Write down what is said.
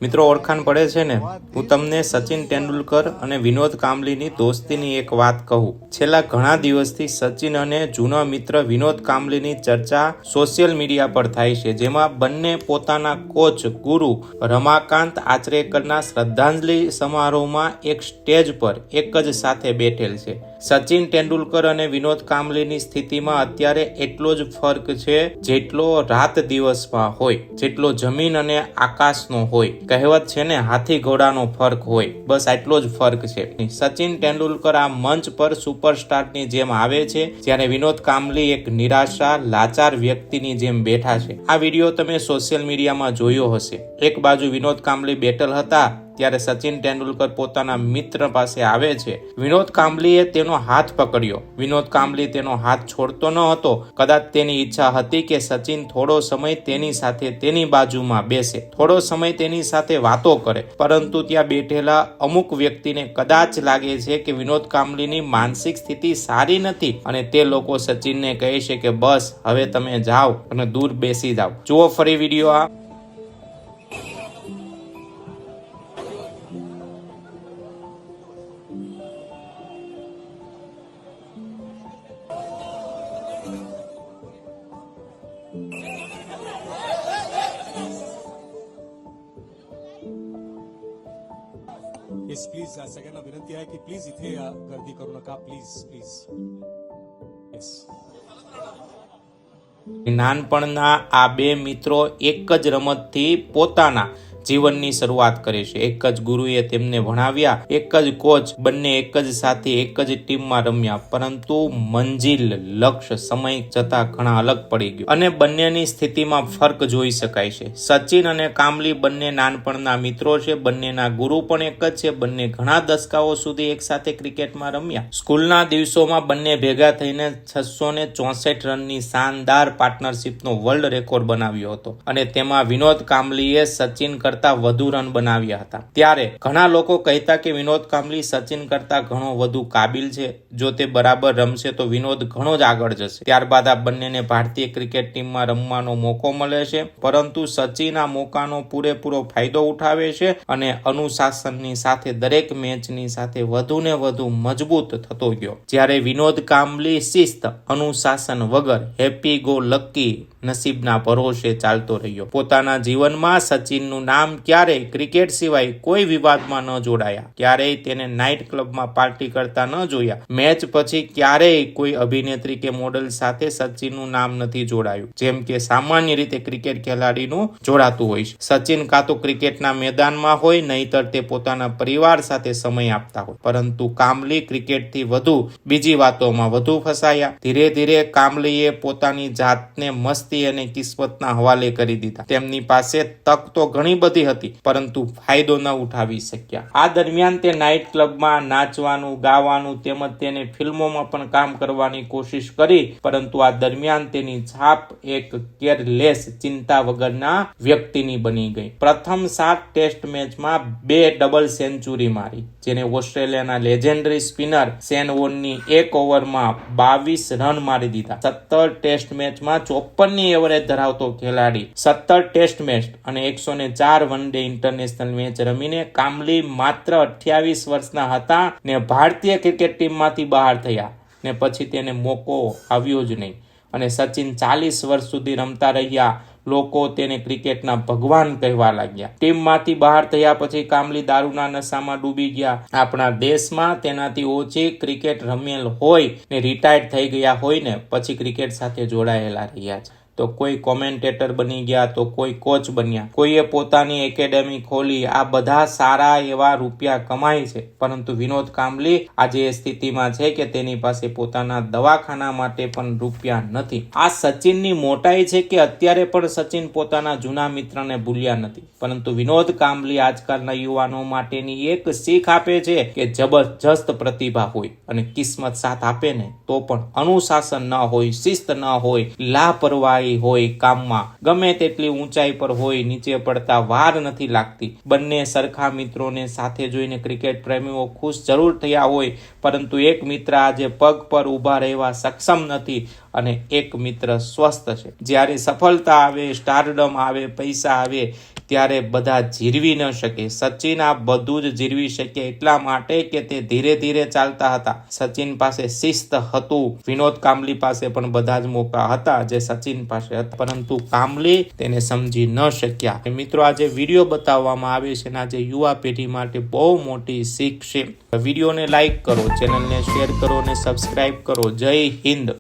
મિત્રો ઓળખાણ પડે છે ને, હું તમને સચિન તેંડુલકર અને વિનોદ કાંબલીની દોસ્તીની એક વાત કહું। છેલ્લા ઘણા દિવસથી સચિન અને જૂના મિત્ર વિનોદ કાંબલીની ચર્ચા સોશિયલ મીડિયા પર થાય છે, જેમાં બંને પોતાના કોચ ગુરુ રમાકાંત આચરેકરના શ્રદ્ધાંજલિ સમારોહમાં એક સ્ટેજ પર એક જ સાથે બેઠેલ છે। સચિન તેંડુલકર અને વિનોદ કાંબલીની સ્થિતિમાં અત્યારે એટલો જ ફર્ક છે જેટલો રાત દિવસમાં હોય, જેટલો જમીન અને આકાશનો હોય। કહેવત છે ને, હાથી ઘોડાનો ફર્ક હોય, બસ આટલો જ ફર્ક છે। સચિન તેંડુલકર આ મંચ પર સુપરસ્ટારની જેમ આવે છે, જ્યારે વિનોદ કાંબલી એક નિરાશા લાચાર વ્યક્તિની જેમ બેઠા છે। આ વિડીયો તમે સોશિયલ મીડિયામાં જોયો હશે। એક બાજુ વિનોદ કાંબલી બેઠેલ હતા ત્યારે સચિન તેંડુલકર પોતાના મિત્ર પાસે આવે છે। વિનોદ કાંબલીએ તેનો હાથ પકડ્યો। વિનોદ કાંબલી તેનો હાથ છોડતો ન હતો। કદાચ તેની ઈચ્છા હતી કે સચિન થોડો સમય તેની સાથે તેની બાજુમાં બેસે, થોડો સમય તેની સાથે વાતો કરે, પરંતુ ત્યાં બેઠેલા અમુક વ્યક્તિને કદાચ લાગે છે કે વિનોદ કાંબલીની માનસિક સ્થિતિ સારી નથી અને તે લોકો સચિનને કહે છે કે બસ હવે તમે જાઓ અને દૂર બેસી જાઓ। જુઓ ફરી વિડીયો આ। येस प्लीज सगळ्यांना विनंती आहे की प्लीज इथे गर्दी करू नका, प्लीज प्लीज। येस, નાનપણના આ બે મિત્રો એક જ રમતથી પોતાના જીવનની શરૂઆત કરે છે। એક જ ગુરુએ તેમને ભણાવ્યા, એક જ કોચ, બંને એક જ સાથે એક જ ટીમમાં રમ્યા, પરંતુ મંજિલ, લક્ષ્ય સમય જતા ઘણા અલગ પડી ગયું અને બંનેની સ્થિતિમાં ફર્ક જોઈ શકાય છે। સચિન અને કાંબલી બંને નાનપણના મિત્રો છે, બંનેના ગુરુ પણ એક જ છે, બંને ઘણા દશકાઓ સુધી એક સાથે ક્રિકેટમાં રમ્યા। સ્કૂલના દિવસોમાં બંને ભેગા થઈને 664 રનની શાનદાર પાર્ટનરશિપનો વર્લ્ડ રેકોર્ડ બનાવ્યો હતો અને તેમાં વિનોદ કાંબલીએ સચિન કરતા વધુ રન બનાવ્યા હતા। ત્યારે ઘણા લોકો કહેતા કે વિનોદ કાંબલી સચિન કરતા ઘણો વધુ કાબિલ છે, જો તે બરાબર રમશે તો વિનોદ ઘણો જ આગળ જશે। ત્યારબાદ આ બંનેને ભારતીય ક્રિકેટ ટીમમાં રમવાનો મોકો મળે છે, પરંતુ સચિન આ મોકાનો પૂરેપૂરો ફાયદો ઉઠાવે છે અને અનુશાસનની સાથે દરેક મેચની સાથે વધુ ને વધુ મજબૂત થતો ગયો, જ્યારે વિનોદ કાંબલી શિસ્ત, અનુશાસન વગર હેપી ગો લકી નસીબના ભરોસે ચાલતો રહ્યો। પોતાના જીવનમાં સચિનનું નામ ક્યારેય ક્રિકેટ સિવાય કોઈ વિવાદમાં ન જોડાયા, ક્યારેય તેને નાઇટ ક્લબમાં પાર્ટી કરતા ન જોયા, મેચ પછી ક્યારેય કોઈ અભિનેત્રી કે મોડલ સાથે સચિનનું નામ નથી જોડાયું, જેમ કે સામાન્ય રીતે ક્રિકેટ ખેલાડીનું જોડાતું હોય છે। સચિન કાં તો ક્રિકેટના મેદાનમાં હોય, નહીતર તે પોતાના પરિવાર સાથે સમય આપતા હોય, પરંતુ કાંબલી ક્રિકેટથી વધુ બીજી વાતોમાં વધુ ફસાયા। ધીરે ધીરે કાંબલીએ પોતાની જાતને મસ્તી અને કિસ્મતના હવાલે કરી દીધા। તેમની પાસે તક તો ઘણી બધી હતી, પરંતુ ફાયદો ન ઉઠાવી શક્યા। આ દરમિયાન તે નાઇટ ક્લબમાં નાચવાનું, ગાવાનું તેમજ તેને ફિલ્મોમાં પણ કામ કરવાની કોશિશ કરી, પરંતુ આ દરમિયાન તેની છાપ એક કેરલેસ, ચિંતા વગરના વ્યક્તિની બની ગઈ। પ્રથમ 7 ટેસ્ટ મેચમાં 2 ડબલ સેન્ચુરી મારી, જેને ઓસ્ટ્રેલિયાના લેજેન્ડરી સ્પિનર શેન વોર્નની એક ઓવરમાં 22 રન મારી દીધા। 17 ટેસ્ટ મેચમાં 54ની એવરેજ ધરાવતો ખેલાડી 17 ટેસ્ટ મેચ અને 104 વન ડે ઇન્ટરનેશનલ મેચ રમીને કાંબલી માત્ર 28 વર્ષના હતા ને ભારતીય ક્રિકેટ ટીમમાંથી બહાર થયા ને પછી તેને મોકો આવ્યો જ નહીં અને સચિન 40 વર્ષ સુધી રમતા રહ્યા। લોકો તેને ક્રિકેટના ભગવાન કહેવા લાગ્યા। ટીમમાંથી બહાર થયા પછી કાંબલી દારૂના નશામાં ડૂબી ગયા। આપણા દેશમાં તેનાથી ઓછી ક્રિકેટ રમેલ હોય ને રિટાયર્ડ થઈ ગયા હોય ને પછી ક્રિકેટ સાથે જોડાયેલા રહ્યા છે, તો કોઈ કોમેન્ટેટર બની ગયા, તો કોઈ કોચ બન્યા, કોઈએ પોતાની એકેડેમી ખોલી, આ બધા સારા એવા રૂપિયા કમાય છે, પરંતુ વિનોદ કાંબલી આજે એ સ્થિતિમાં છે કે તેની પાસે પોતાના દવાખાના માટે પણ રૂપિયા નથી। આ સચિનની મોટાઈ છે કે અત્યારે પણ સચિન પોતાના જૂના મિત્રને ભૂલ્યા નથી, પરંતુ વિનોદ કાંબલી આજકાલના યુવાનો માટેની એક શીખ આપે છે કે જબરજસ્ત પ્રતિભા હોય અને કિસ્મત સાથ આપે ને તો પણ અનુશાસન ન હોય, શિસ્ત ન હોય, લાપરવાહી હોય, કામમાં ગમે તેટલી ઊંચાઈ પર હોય, નીચે પડતા વાર નથી લાગતી। બંને સરખા મિત્રોને સાથે જોઈને ક્રિકેટ પ્રેમીઓ ખુશ જરૂર થયા હોય, પરંતુ એક મિત્ર આજે પગ પર ઊભા રહેવા સક્ષમ નથી અને એક મિત્ર સ્વસ્થ છે. જ્યારે સફળતા આવે, સ્ટારડમ આવે, પૈસા આવે ત્યારે બધા જીરવી ન શકે. સચિન આ બધું જ જીરવી શકે એટલા માટે કે તે ધીરે ધીરે ચાલતા હતા. સચિન પાસે શિસ્ત હતું. વિનોદ કાંબલી પાસે પણ બધા જ મોકા હતા જે સચિન પાસે હતા, પરંતુ કાંબલી તેને સમજી ન શક્યા. મિત્રો, આ જે વિડીયો બતાવવામાં આવે છે ને આજે યુવા પેઢી માટે બહુ મોટી શીખ છે. વિડીયોને લાઈક કરો, ચેનલને શેર કરો અને સબસ્ક્રાઇબ કરો. જય હિન્દ.